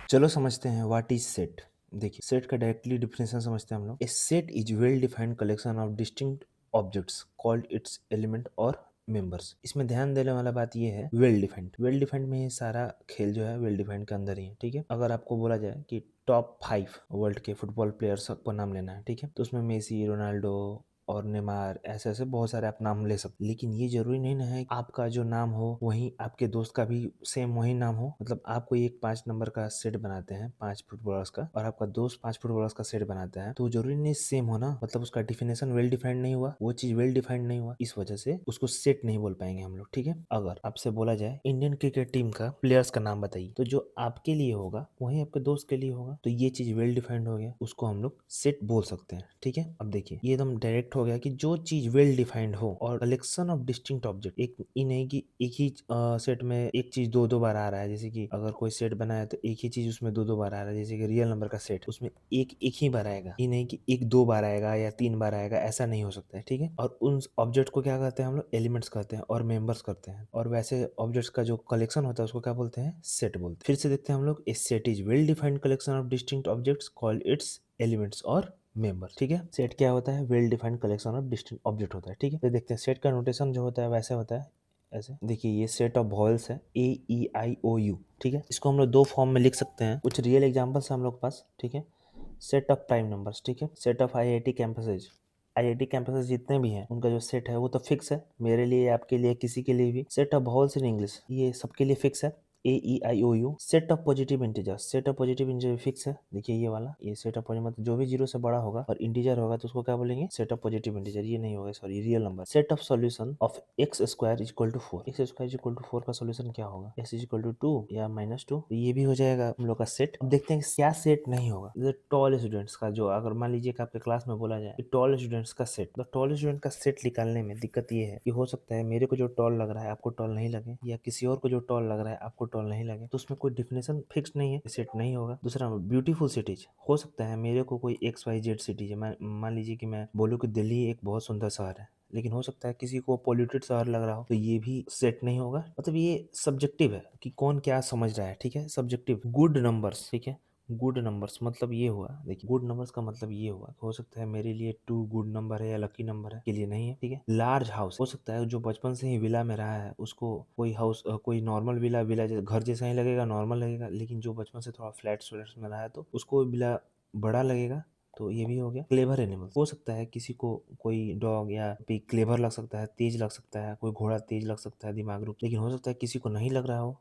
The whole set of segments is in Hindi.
चलो समझते हैं व्हाट इज सेट। देखिए सेट का डायरेक्टली डिफिनेशन समझते हैं हम लोग। A set is well defined collection of distinct objects called its element और मेंबर्स। इसमें ध्यान देने वाला बात ये है वेल डिफाइंड में ये सारा खेल जो है वेल डिफाइंड के अंदर ही है। ठीक है, अगर आपको बोला जाए कि टॉप 5 वर्ल्ड के फुटबॉल प्लेयर्स को नाम लेना है, ठीक है, तो उसमें मेसी, रोनाल्डो और नेमार, ऐसे ऐसे बहुत सारे आप नाम ले सकते। लेकिन ये जरूरी नहीं ना है आपका जो नाम हो वही आपके दोस्त का भी सेम वही नाम हो। मतलब आप कोई एक 5 नंबर का सेट बनाते हैं 5 फुटबॉलर्स का, और आपका दोस्त 5 फुटबॉलर्स का सेट बनाता है, तो जरूरी नहीं सेम होना। मतलब उसका डिफिनेशन वेल डिफाइंड नहीं हुआ, वो चीज वेल डिफाइंड नहीं हुआ, इस वजह से उसको सेट नहीं बोल पाएंगे हम लोग। ठीक है, अगर आपसे बोला जाए इंडियन क्रिकेट टीम का प्लेयर्स का नाम बताइए, तो जो आपके लिए होगा वही आपके दोस्त के लिए होगा, तो ये चीज वेल डिफाइंड हो गया, उसको हम लोग सेट बोल सकते हैं। ठीक है, अब देखिए ये एकदम डायरेक्ट हो गया कि जो चीज वेल डिफाइंड हो और कलेक्शन ऑफ डिस्टिंक्ट ऑब्जेक्ट, एक ये नहीं कि एक ही सेट में एक चीज दो दो बार आ रहा है। जैसे कि अगर कोई सेट बना है तो एक ही चीज उसमें दो दो बार आ रहा है। जैसे कि रियल नंबर का सेट, उसमें एक एक ही बार आएगा, ये नहीं कि एक दो बार आएगा या 3 बार आएगा, ऐसा नहीं हो सकता है। ठीक है, और उन ऑब्जेक्ट को क्या कहते हैं हम लोग, एलिमेंट्स कहते हैं और मेंबर्स करते हैं। और वैसे ऑब्जेक्ट्स का जो कलेक्शन होता है उसको क्या बोलते हैं, सेट बोलते हैं। फिर से देखते हैं हम लोग, a set is well defined collection of distinct objects called its elements और मेंबर। ठीक है, सेट क्या होता है, well defined collection of distinct object होता है। ठीक है, तो देखते हैं सेट का नोटेशन जो होता है वैसे होता है ऐसे। देखिए ये सेट ऑफ वॉवल्स है AEIOU। ठीक है, इसको हम लोग दो फॉर्म में लिख सकते हैं, कुछ रियल एग्जांपल्स हम लोग के पास। ठीक है, सेट ऑफ प्राइम नंबर्स, ठीक है, set of IIT campuses. IIT campuses जितने भी हैं उनका जो सेट है वो तो फिक्स है, मेरे लिए, आपके लिए, किसी के लिए भी। Set of vowels in English, ये सबके लिए फिक्स है, AEIOU। Set of positive integers, set of positive integer fix है, देखिए ये वाला, ये सेट ऑफ पॉजिटिव मतलब जो भी 0 से बड़ा होगा और इंटीजर होगा तो उसको क्या बोलेंगे, सेट ऑफ पॉजिटिव इंटीजर। ये नहीं होगा, sorry, real number. Set of solution of x square is equal to 4, x square is equal to 4 का सॉल्यूशन क्या होगा, x इज इक्वल टू 2 या -2, तो ये भी हो जाएगा हम लोग का सेट। अब देखते हैं क्या सेट नहीं होगा। जैसे टॉल स्टूडेंट्स का, जो अगर मान लीजिए कि आपके क्लास में बोला जाए टॉल स्टूडेंट्स का सेट, तो टॉल स्टूडेंट का सेट निकालने में दिक्कत ये है कि हो सकता है मेरे को जो टॉल लग रहा है आपको टॉल नहीं लगे, या किसी और को जो टॉल लग रहा है आपको टॉल नहीं लगे, तो उसमें कोई डिफिनेशन फिक्स नहीं है, सेट नहीं होगा। दूसरा, ब्यूटीफुल सिटीज, हो सकता है मेरे को कोई XYZ सिटीज है, मान लीजिए कि मैं बोलूँ कि दिल्ली एक बहुत सुंदर शहर है, लेकिन हो सकता है किसी को पॉल्यूटेड शहर लग रहा हो, तो ये भी सेट नहीं होगा। मतलब ये सब्जेक्टिव है कि कौन क्या समझ रहा है। ठीक है, सब्जेक्टिव। गुड नंबर्स, ठीक है, गुड नंबर्स मतलब ये हुआ, देखिए गुड नंबर्स का मतलब ये हुआ, हो सकता है मेरे लिए 2 गुड नंबर है या लकी नंबर है, के लिए नहीं है। ठीक है, लार्ज हाउस, हो सकता है जो बचपन से ही विला में रहा है उसको कोई हाउस, कोई नॉर्मल विला, घर जैसा ही लगेगा, नॉर्मल लगेगा, लेकिन जो बचपन से थोड़ा फ्लैट्स में रहा है तो उसको विला बड़ा लगेगा, तो ये भी हो गया। क्लेवर एनिमल, हो सकता है किसी को कोई डॉग या भी क्लेवर लग सकता है, तेज लग सकता है, कोई घोड़ा तेज लग सकता है दिमाग रूप, लेकिन हो सकता है किसी को नहीं लग रहा हो,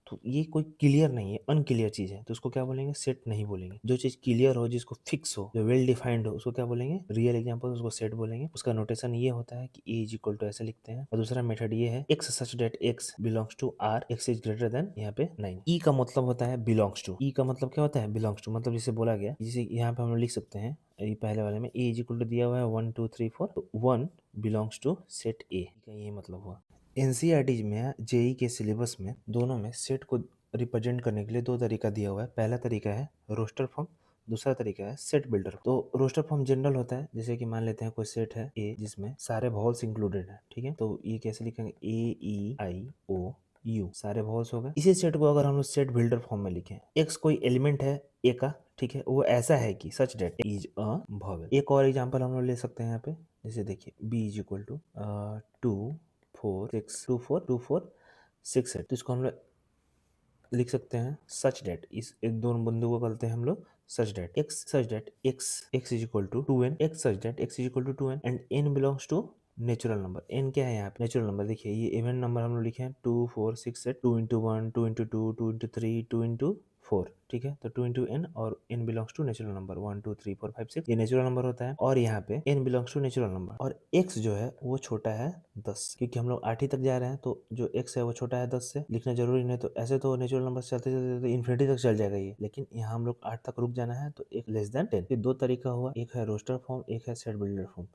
तो ये कोई क्लियर नहीं है, अनक्लियर चीज है, तो उसको क्या बोलेंगे, सेट नहीं बोलेंगे। जो चीज क्लियर हो, जिसको फिक्स हो, जो वेल डिफाइंड हो, उसको क्या बोलेंगे, रियल एग्जांपल, उसको सेट बोलेंगे। उसका नोटेशन ये होता है कि ए इज इक्वल टू ऐसे लिखते हैं, और दूसरा मेथड ये है x such that x belongs to R, x is greater than यहाँ पे 9। ई का मतलब होता है बिलोंग्स टू, ई का मतलब क्या होता है, बिलोंग्स टू, मतलब जिसे बोला गया, जिसे यहाँ पे हम लोग लिख सकते हैं, ये पहले वाले में ए इज इक्वल टू दिया हुआ है 1 2 3 4, तो 1 बिलोंग्स टू सेट ए का ये मतलब हुआ। एनसीईआरटी में, जेई के सिलेबस में, दोनों में सेट को रिप्रेजेंट करने के लिए दो तरीका दिया हुआ है। पहला तरीका है रोस्टर फॉर्म, दूसरा तरीका है सेट बिल्डर। तो रोस्टर फॉर्म जनरल होता है, जैसे कि मान लेते हैं कोई सेट है ए जिसमें सारे वॉल्स इंक्लूडेड है, ठीक है, तो ये कैसे लिखेंगे, AEIOU, सारे वॉल्स हो गए। इसी सेट को अगर हम लोग सेट बिल्डर फॉर्म में लिखें, एक्स कोई एलिमेंट है ए का, ठीक है, वो ऐसा है कि सच डेट इज अ वॉवेल। एक और एग्जांपल हम लोग ले सकते हैं यहाँ पे, जैसे देखिए बी इज इक्वल टू 2 4 6 2 4 2 4 6 8, तो इसको हम लोग लिख सकते हैं सच डेट, इस एक दोनों बिंदु को करते हैं हम लोग such that x, such that x is equal to 2n, x such that x is equal to 2n and n belongs to natural number. n क्या है यहाँ पे, नेचुरल नंबर। देखिए ये इवन नंबर हम लोग लिखे हैं 2 4 6 8, 2 इंटू 1 2 इंटू 2 2 इंटू 3 2 इंटू 4, ठीक है, तो 2 इंटू n, और n belongs to natural number 1 2 3 4 5 6, ये नेचुरल नंबर होता है। और यहाँ पे n belongs to natural number, और x जो है वो छोटा है 10, क्योंकि हम लोग 8 तक जा रहे हैं, तो जो x है वो छोटा है 10 से, लिखना जरूरी नहीं। तो ऐसे तो नेचुरल नंबर चलते चलते तो इन्फिनिटी तक चल जाएगा ये, लेकिन यहाँ हम लोग 8 तक रुक जाना है, तो एक लेस देन 10। ये दो तरीका हुआ, एक है रोस्टर फॉर्म, एक है सेट बिल्डर फॉर्म।